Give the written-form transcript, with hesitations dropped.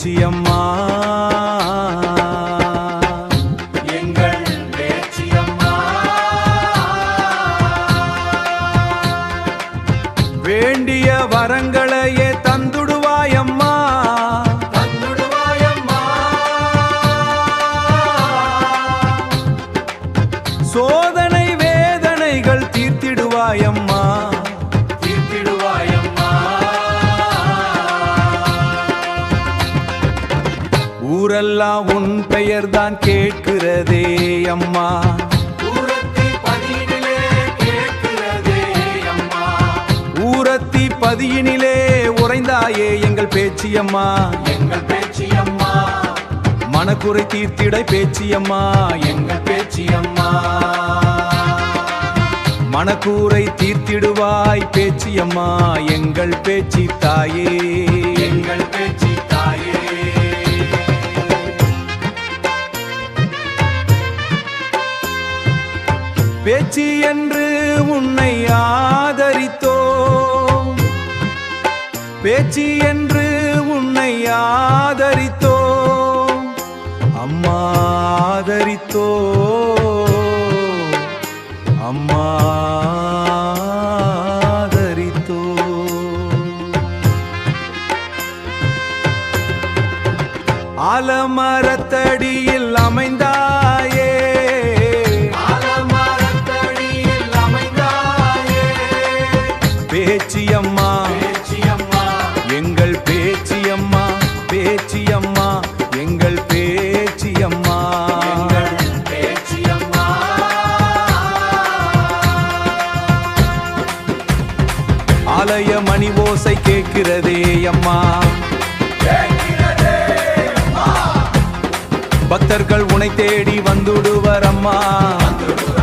பேச்சியம்மா எங்கள் பேச்சியம்மா வேண்டிய வரங்களையே தந்துடுவாயம்மா தந்துடுவாயம்மா சோதனை வேதனைகள் தீர்த்திடுவாயம்மா தீர்த்திடுவாயம்மா ஊரெல்லாம் உன் பெயர்தான் கேட்கிறதே அம்மா ஊரத்தி பதியினிலே கேட்கிறதே அம்மா ஊரத்தி பதியினிலே உறைந்தாயே எங்கள் பேச்சியம்மா எங்கள் பேச்சியம்மா மனக்குறை தீர்த்திட பேச்சியம்மா எங்கள் பேச்சியம்மா மனக்கூரை தீர்த்திடுவாய் பேச்சியம்மா எங்கள் பேச்சி தாயே எங்கள் பேச்சி தாயே பேச்சி என்று உன்னை ஆதரித்தோ பேச்சி என்று உன்னை ஆதரித்தோ அம்மா ஆதரித்தோ அம்மா ஆதரித்தோ ஆலமரத்தடியில் அமைந்தாயே ஆலமரத்தடியில் அமைந்தாயே பேச்சியம்மா பேச்சியம்மா எங்கள் பேச்சியம்மா பேச்சியம்மா எங்கள் பேச்சியம்மா எங்கள் பேச்சியம்மா ஆலய மணி ஓசை கேட்கிறதே அம்மா கேட்கிறதே அம்மா பக்தர்கள் உனை தேடி வந்துடுவர் அம்மா வந்துடுவார்